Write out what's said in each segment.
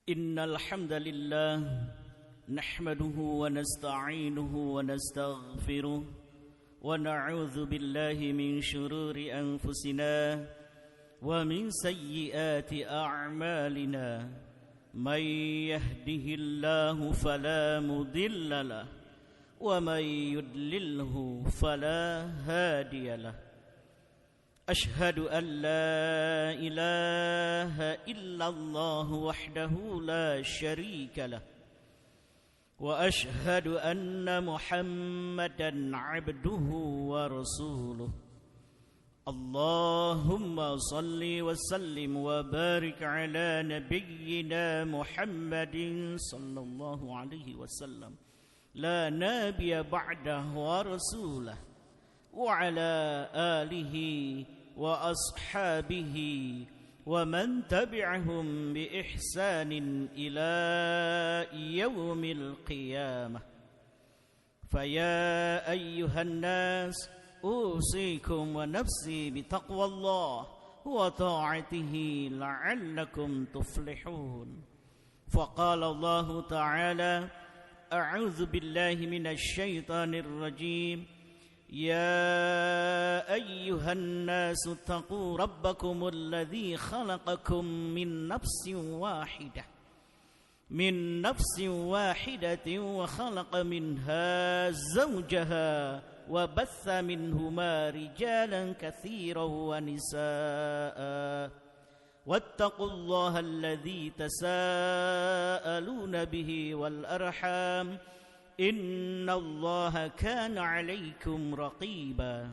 إن الحمد لله نحمده ونستعينه ونستغفره ونعوذ بالله من شرور أنفسنا ومن سيئات أعمالنا من يهده الله فلا مضل له ومن يضلله فلا هادي له أشهد أن لا إله إلا الله وحده لا شريك له وأشهد أن محمدا عبده ورسوله اللهم صل وسلم وبارك على نبينا محمد صلى الله عليه وسلم لا نبي بعده ورسوله وعلى آله وأصحابه ومن تبعهم بإحسان إلى يوم القيامة فيا أيها الناس أوصيكم ونفسي بتقوى الله وطاعته لعلكم تفلحون فقال الله تعالى أعوذ بالله من الشيطان الرجيم يا أيها الناس اتقوا ربكم الذي خلقكم من نفس واحدة وخلق منها زوجها وبث منهما رجالا كثيرا ونساء واتقوا الله الذي تساءلون به والأرحام إن الله كان عليكم رقيبا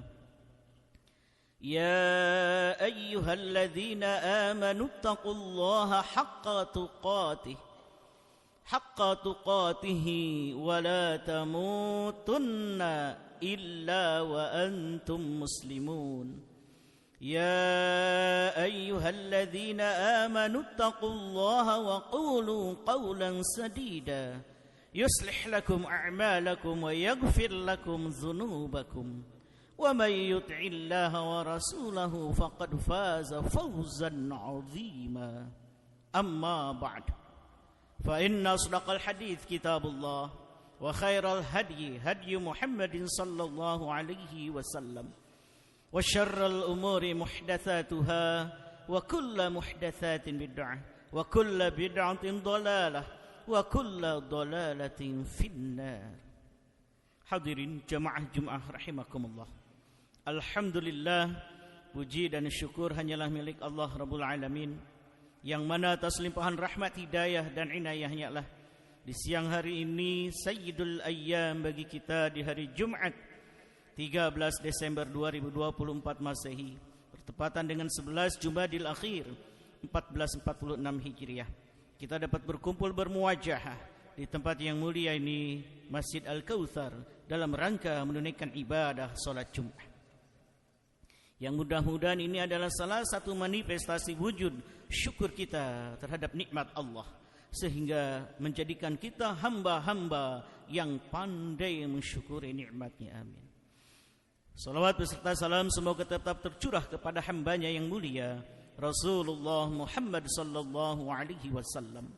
يا أيها الذين آمنوا اتقوا الله حق تقاته ولا تموتن إلا وأنتم مسلمون يا أيها الذين آمنوا اتقوا الله وقولوا قولا سديدا يصلح لكم أعمالكم ويغفر لكم ذنوبكم ومن يطع الله ورسوله فقد فاز فوزا عظيما أما بعد فإن أصدق الحديث كتاب الله وخير الهدي هدي محمد صلى الله عليه وسلم وشر الأمور محدثاتها وكل محدثات بدعة وكل بدعة ضلالة wa kullu dhalalatin finnar. Hadirin jamaah Jumat rahimakumullah. Alhamdulillah, puji dan syukur hanyalah milik Allah Rabbul Alamin, yang mana atas limpahan rahmat, hidayah dan inayahnya lah di siang hari ini Sayyidul Ayyam bagi kita di hari Jumat 13 Desember 2024 Masehi bertepatan dengan 11 Jumadil Akhir 1446 Hijriah. Kita dapat berkumpul bermuwajahah di tempat yang mulia ini, Masjid Al-Kautsar, dalam rangka menunaikan ibadah salat Jumat. Yang mudah-mudahan ini adalah salah satu manifestasi wujud syukur kita terhadap nikmat Allah, sehingga menjadikan kita hamba-hamba yang pandai mensyukuri nikmatnya. Amin. Salawat beserta salam semoga tetap tercurah kepada hambanya yang mulia Rasulullah Muhammad sallallahu alaihi wasallam,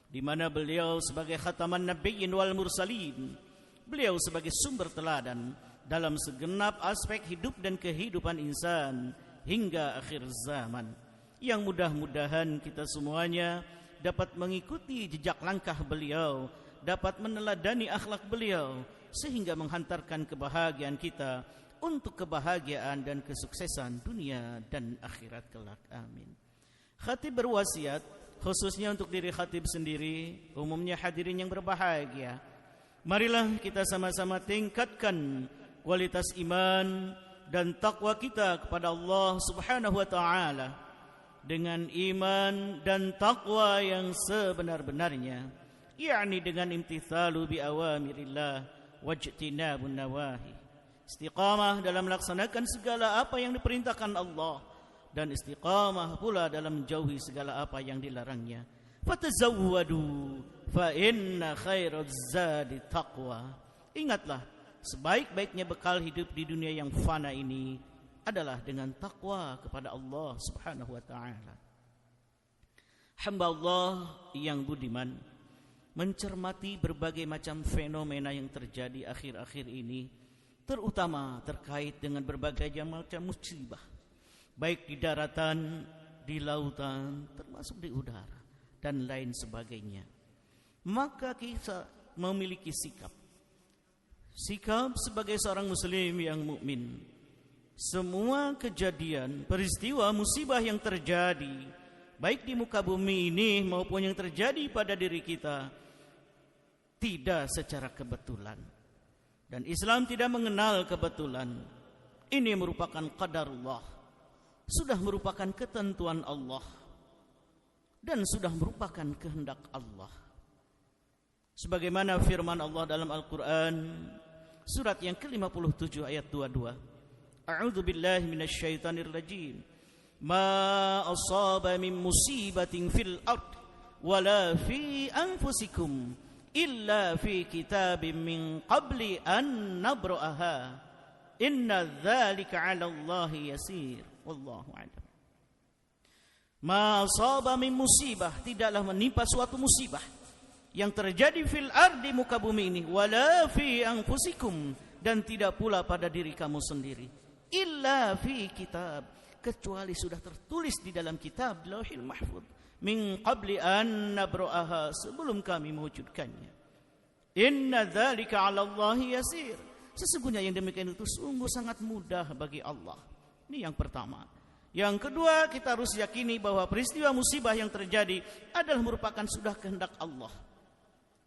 di mana beliau sebagai khataman nabiyyin wal mursalin, beliau sebagai sumber teladan dalam segenap aspek hidup dan kehidupan insan hingga akhir zaman, yang mudah-mudahan kita semuanya dapat mengikuti jejak langkah beliau, dapat meneladani akhlak beliau, sehingga menghantarkan kebahagiaan kita untuk kebahagiaan dan kesuksesan dunia dan akhirat kelak. Amin. Khatib berwasiat khususnya untuk diri khatib sendiri, umumnya hadirin yang berbahagia, marilah kita sama-sama tingkatkan kualitas iman dan takwa kita kepada Allah Subhanahu wa taala dengan iman dan takwa yang sebenar-benarnya, yakni dengan imtithalu bi awamirillah wajtinabun nawahi, istiqamah dalam melaksanakan segala apa yang diperintahkan Allah, dan istiqamah pula dalam menjauhi segala apa yang dilarangnya. Fatazawwadu fa inna khairaz zadi taqwa. Ingatlah, sebaik-baiknya bekal hidup di dunia yang fana ini adalah dengan takwa kepada Allah Subhanahu wa taala. Hamba Allah yang budiman mencermati berbagai macam fenomena yang terjadi akhir-akhir ini, terutama terkait dengan berbagai macam musibah, baik di daratan, di lautan, termasuk di udara dan lain sebagainya. Maka kita memiliki sikap sebagai seorang muslim yang mukmin. Semua kejadian, peristiwa, musibah yang terjadi baik di muka bumi ini maupun yang terjadi pada diri kita tidak secara kebetulan. Dan Islam tidak mengenal kebetulan. Ini merupakan qadarullah, sudah merupakan ketentuan Allah, dan sudah merupakan kehendak Allah. Sebagaimana firman Allah dalam Al-Quran, surat yang ke-57 ayat 22. A'udzu billahi minasyaitonir rajim. Ma asaba min musibatin fil ard wala fi anfusikum illa fi kitabim min qabli an nabra'aha inna dzalika 'ala Allahi yasir wallahu a'lam. Ma asaba min musibah, tidaklah menimpa suatu musibah yang terjadi fil ardi, muka bumi ini, wala fi anfusikum, dan tidak pula pada diri kamu sendiri, illa fi kitab, kecuali sudah tertulis di dalam kitab Lauhil Mahfuz, min qabli an nabra'aha, sebelum kami mewujudkannya. Inna dzalika 'ala Allahi yasir, sesungguhnya yang demikian itu sungguh sangat mudah bagi Allah. Ini yang pertama. Yang kedua, kita harus yakini bahwa peristiwa musibah yang terjadi adalah merupakan sudah kehendak Allah.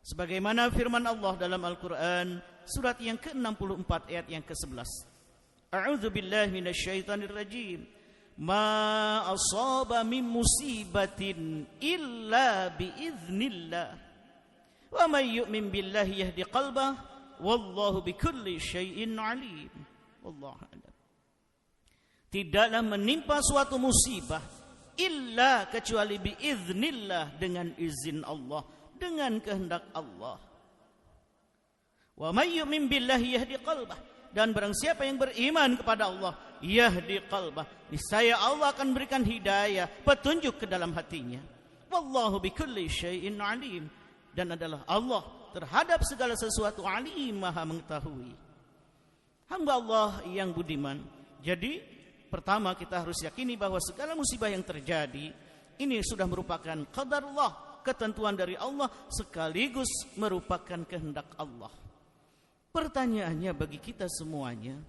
Sebagaimana firman Allah dalam Al-Quran, surat yang ke-64 ayat yang ke-11. A'udzu billahi minasyaitonir rajim. Ma asaba min musibatin illa biiznillah. Wa may yu'min billahi yahdi qalbah. Wallahu bikulli syai'in alim. Wallahu a'lam. Tidaklah menimpa suatu musibah illa kecuali biiznillah, dengan izin Allah, dengan kehendak Allah. Wa may yu'min billahi yahdi qalbah, dan barang siapa yang beriman kepada Allah, yahdi qalbah, niscaya Allah akan berikan hidayah, petunjuk ke dalam hatinya. Wallahu bikulli syai'in alim, dan adalah Allah terhadap segala sesuatu alim, maha mengetahui. Hamba Allah yang budiman, jadi pertama kita harus yakini bahwa segala musibah yang terjadi ini sudah merupakan qadarullah, ketentuan dari Allah, sekaligus merupakan kehendak Allah. Pertanyaannya bagi kita semuanya,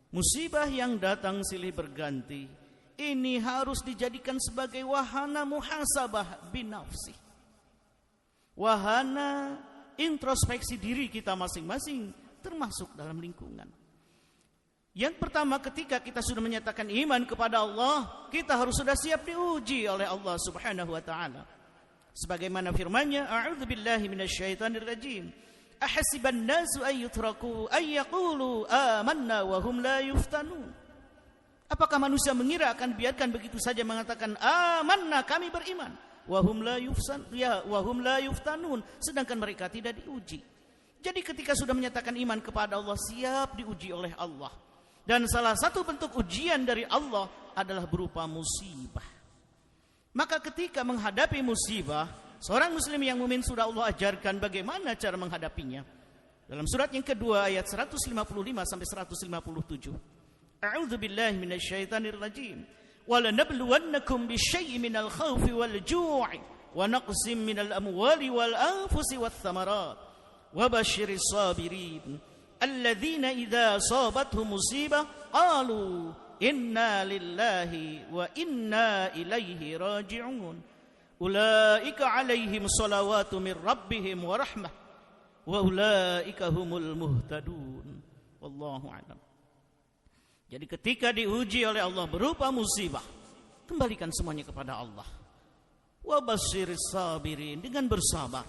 musibah yang datang silih berganti ini harus dijadikan sebagai wahana muhasabah binafsi, wahana introspeksi diri kita masing-masing, termasuk dalam lingkungan. Yang pertama, ketika kita sudah menyatakan iman kepada Allah, kita harus sudah siap diuji oleh Allah Subhanahu wa ta'ala. Sebagaimana firman-Nya, a'udzu billahi minasyaitonir rajim. Ahasiban nasu ay yutraku ay yaqulu amanna wa hum la yuftanun. Apakah manusia mengira akan biarkan begitu saja mengatakan amanna, kami beriman, wa hum la yuftanun, sedangkan mereka tidak diuji. Jadi ketika sudah menyatakan iman kepada Allah, siap diuji oleh Allah. Dan salah satu bentuk ujian dari Allah adalah berupa musibah. Maka ketika menghadapi musibah, seorang muslim yang mukmin sudah Allah ajarkan bagaimana cara menghadapinya. Dalam surat yang kedua ayat 155 sampai 157. A'udzu billahi minasyaitonir rajim. Wa lanabluwannakum bisyai'in minal khaufi wal ju'i wa naqsim minal amwali wal anfusi wath thamarat wa basyiris sabirin. Alladzina idza asabathum musibah qalu inna lillahi wa inna ilaihi raji'un. Ulaika 'alaihim shalawatu mir rabbihim wa rahmah wa ulaika humul muhtadun. Wallahu a'lam. Jadi ketika diuji oleh Allah berupa musibah, kembalikan semuanya kepada Allah. Wa basyiris sabirin, dengan bersabar.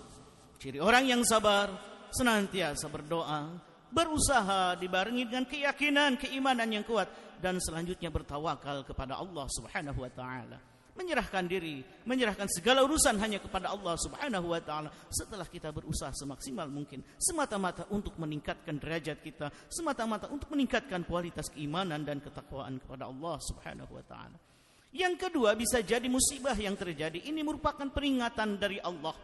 Ciri orang yang sabar senantiasa berdoa, berusaha dibarengi dengan keyakinan, keimanan yang kuat, dan selanjutnya bertawakal kepada Allah Subhanahu wa ta'ala. Menyerahkan diri, menyerahkan segala urusan hanya kepada Allah Subhanahu wa ta'ala. Setelah kita berusaha semaksimal mungkin, semata-mata untuk meningkatkan derajat kita, semata-mata untuk meningkatkan kualitas keimanan dan ketakwaan kepada Allah Subhanahu wa ta'ala. Yang kedua, bisa jadi musibah yang terjadi ini merupakan peringatan dari Allah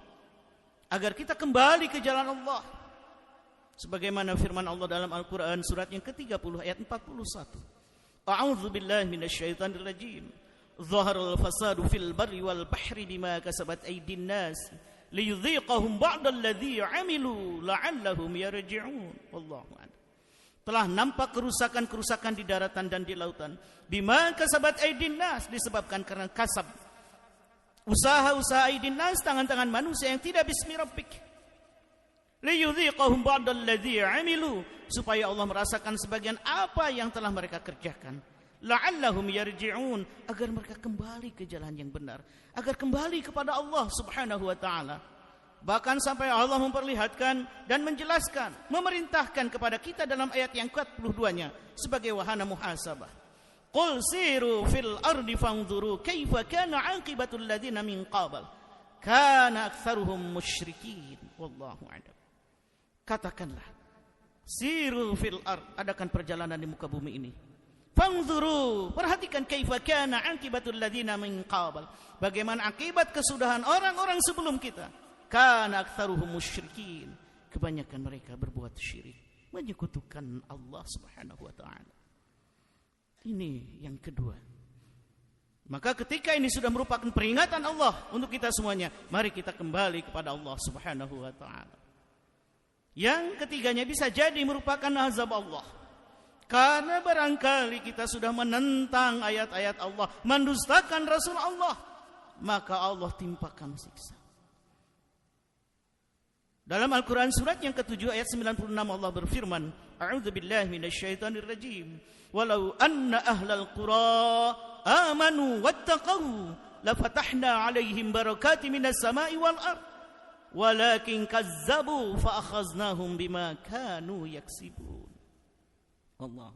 agar kita kembali ke jalan Allah. Sebagaimana firman Allah dalam Al-Quran surat yang ke-30 ayat 41. A'udzu billahi minasyaitonir rajim. Zaharal fasadu fil barri wal bahri bima kasabat aydin nas liyudhiqahum ba'dal ladzi 'amilu la'allahum yarji'un. Wallahu a'lam. Telah nampak kerusakan-kerusakan di daratan dan di lautan bima kasabat aydin nas, disebabkan karena kasab usaha-usaha aydin nas, tangan-tangan manusia yang tidak bismi rabbik. Liyudhiqahum ba'dal ladzi 'amilu, supaya Allah merasakan sebagian apa yang telah mereka kerjakan. La'allahum yarji'un, agar mereka kembali ke jalan yang benar, agar kembali kepada Allah Subhanahu wa taala. Bahkan sampai Allah memperlihatkan dan menjelaskan, memerintahkan kepada kita dalam ayat yang ke-42-nya sebagai wahana muhasabah. Qul siru fil ardi fanzuru kaifa kana 'aqibatul ladzina min qabl kana aktsaruhum musyrikin. Wallahu a'lam. Katakanlah, siru fil ard, adakan perjalanan di muka bumi ini. Fanzuru, perhatikan kaifa kana 'aqibatul ladzina min qabl, bagaimana akibat kesudahan orang-orang sebelum kita. Kana aktsaruhum musyrikin, kebanyakan mereka berbuat syirik, menyekutukan Allah Subhanahu wa taala. Ini yang kedua. Maka ketika ini sudah merupakan peringatan Allah untuk kita semuanya, mari kita kembali kepada Allah Subhanahu wa taala. Yang ketiganya bisa jadi merupakan azab Allah. Karena barangkali kita sudah menentang ayat-ayat Allah, mendustakan Rasul Allah, maka Allah timpakan siksa. Dalam Al-Quran surat yang ke-7 ayat 96 Allah berfirman, A'udzu billahi minasyaitonir rajim. Walau anna ahlal qura amanu wattaqau lafatahna 'alaihim barakatin minas sama'i wal ard. Walakin kazzabu fa akhaznahum bima kanu yaksibun. Allah.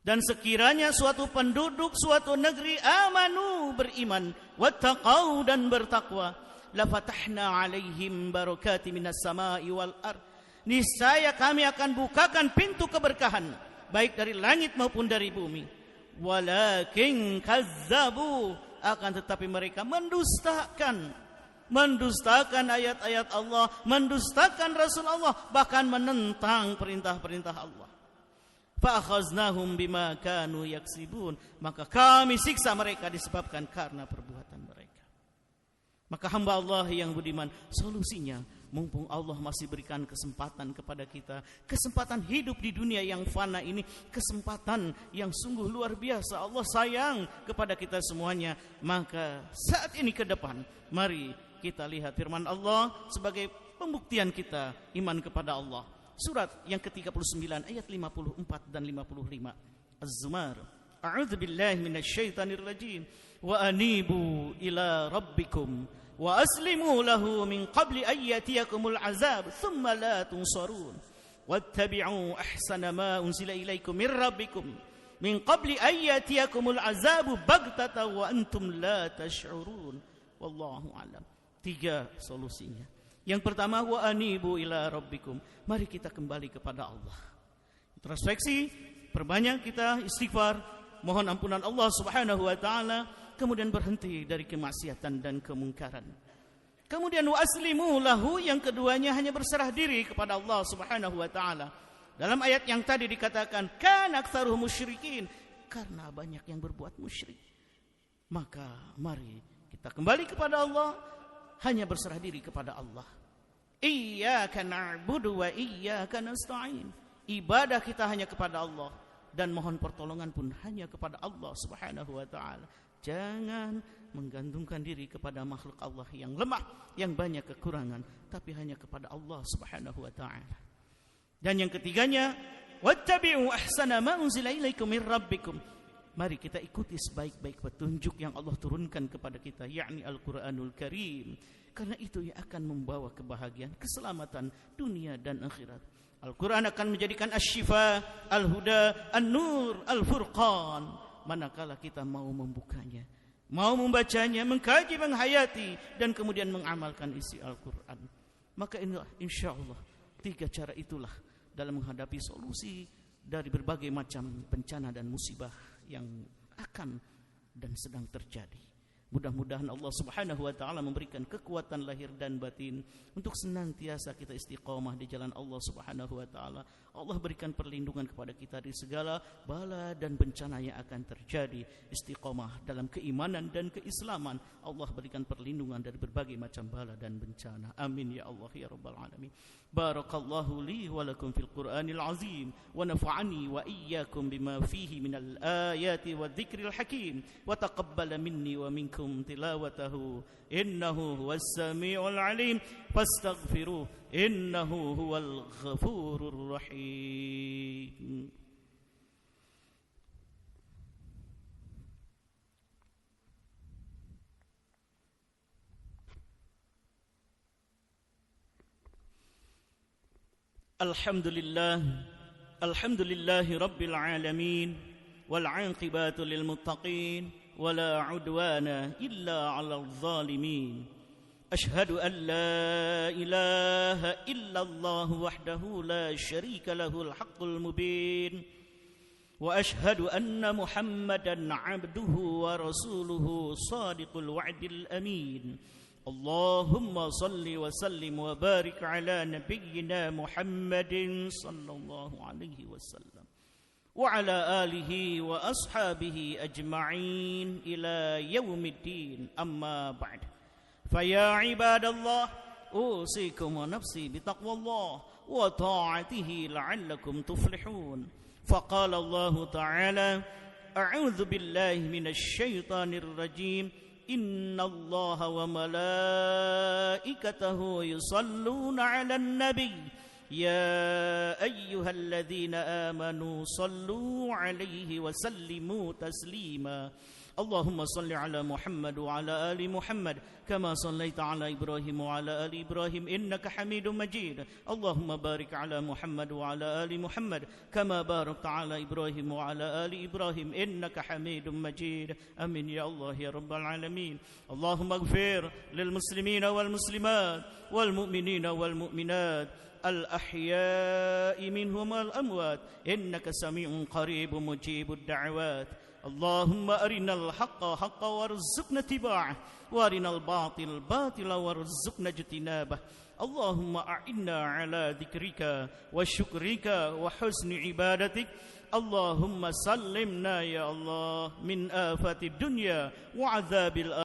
Dan sekiranya suatu penduduk suatu negeri amanu, beriman, wattaqau, dan bertakwa, la fatahna 'alaihim barakatin minas sama'i wal ard, niscaya kami akan bukakan pintu keberkahan baik dari langit maupun dari bumi. Walakin kazzabu, akan tetapi mereka mendustakan ayat-ayat Allah, mendustakan Rasul Allah, bahkan menentang perintah-perintah Allah. Fa akhaznahum bima kanu yaksibun, maka kami siksa mereka disebabkan karena perbuatan mereka. Maka hamba Allah yang budiman, solusinya, mumpung Allah masih berikan kesempatan kepada kita, kesempatan hidup di dunia yang fana ini, kesempatan yang sungguh luar biasa. Allah sayang kepada kita semuanya. Maka saat ini ke depan, mari kita lihat firman Allah sebagai pembuktian kita iman kepada Allah. Surat yang ke-39 ayat 54 dan 55. Az-Zumar. A'udzu billahi minasyaitonir rajim. Wa anibu ila rabbikum wa aslimu lahu min qabli an yatiyakumul azab thumma la tunsarun. Wattabi'u ahsana ma unzila ilaikum min rabbikum min qabli an yatiyakumul azab baghtatan wa antum la tash'urun. Wallahu a'lam. 3 solusinya. Yang pertama, wa anibu ila rabbikum, mari kita kembali kepada Allah. Introspeksi, perbanyak kita istighfar, mohon ampunan Allah Subhanahu wa taala, kemudian berhenti dari kemaksiatan dan kemungkaran. Kemudian wa aslimu lahu, yang keduanya hanya berserah diri kepada Allah Subhanahu wa taala. Dalam ayat yang tadi dikatakan kana aktsaruhum musyrikin, karena banyak yang berbuat musyrik. Maka mari kita kembali kepada Allah, hanya berserah diri kepada Allah. Iyyaka na'budu wa iyyaka nasta'in. Ibadah kita hanya kepada Allah, dan mohon pertolongan pun hanya kepada Allah Subhanahu wa taala. Jangan menggantungkan diri kepada makhluk Allah yang lemah, yang banyak kekurangan, tapi hanya kepada Allah Subhanahu wa taala. Dan yang ketiganya, wattabi'u ahsana ma unzila ilaikum mir rabbikum. Mari kita ikuti sebaik-baik petunjuk yang Allah turunkan kepada kita, yakni Al-Quranul Karim. Karena itu yang akan membawa kebahagiaan, keselamatan dunia dan akhirat. Al-Quran akan menjadikan asy-syifa, al-huda, an-nur, al-furqan. Manakala kita mau membukanya, mau membacanya, mengkaji, menghayati, dan kemudian mengamalkan isi Al-Quran. Maka inilah insyaAllah 3 cara itulah dalam menghadapi solusi dari berbagai macam bencana dan musibah yang akan dan sedang terjadi. Mudah-mudahan Allah Subhanahu wa taala memberikan kekuatan lahir dan batin untuk senantiasa kita istiqomah di jalan Allah Subhanahu wa taala. Allah berikan perlindungan kepada kita dari segala bala dan bencana yang akan terjadi. Istiqomah dalam keimanan dan keislaman. Allah berikan perlindungan dari berbagai macam bala dan bencana. Amin ya Allah ya rabbal alamin. Barakallahu li wa lakum fil Qur'anil azim wa nafa'ani wa iyyakum bima fihi minal ayati wadh-dhikril hakim wa taqabbala minni wa minkum tilawatahu innahu huwas samiul alim fastaghfiruh innahu huwal ghafurur rahim. Alhamdulillahi rabbil alamin wal 'aqibatu lil muttaqin wala 'udwana illa 'alal zalimin. Ashhadu an la ilaha illallah wahdahu la syarika lahul haqqul mubin wa ashhadu anna Muhammadan 'abduhu wa rasuluhu shadiqul wa'dil amin. Allahumma salli wa sallim wa barik ala nabiyyina Muhammadin sallallahu alaihi wasallam wa ala alihi wa ashabihi ajma'in ila yaumiddin, amma ba'd. Faya ibadallah, usikum wa nafsi bitaqwallah wa ta'atihi la'allakum tuflihun. Faqala Allah ta'ala, a'udzu billahi minasy syaithanir rajim. Inna Allah wa malaikatahu yusalluna 'alan nabiy ya ayyuhalladzina amanu sallu 'alaihi wa sallimu taslima. Allahumma salli ala Muhammad wa ala ali Muhammad kama sallaita ala Ibrahim wa ala ali Ibrahim innaka Hamidum Majid. Allahumma barik ala Muhammad wa ala ali Muhammad kama barakta ala Ibrahim wa ala ali Ibrahim innaka Hamidum Majid. Amin ya Allah ya rabbal alamin. Allahumma ighfir lil muslimina wal muslimat wal mu'minina wal mu'minat al ahya'i minhum wal amwat innaka sami'un qaribun mujibud da'awat. اللهم أرنا الحق حقا وارزقنا اتباعه وأرنا الباطل باطلا وارزقنا اجتنابه. اللهم أعنا على ذكرك وشكرك وحسن عبادتك. اللهم سلمنا يا الله من آفات الدنيا وعذاب الآخرة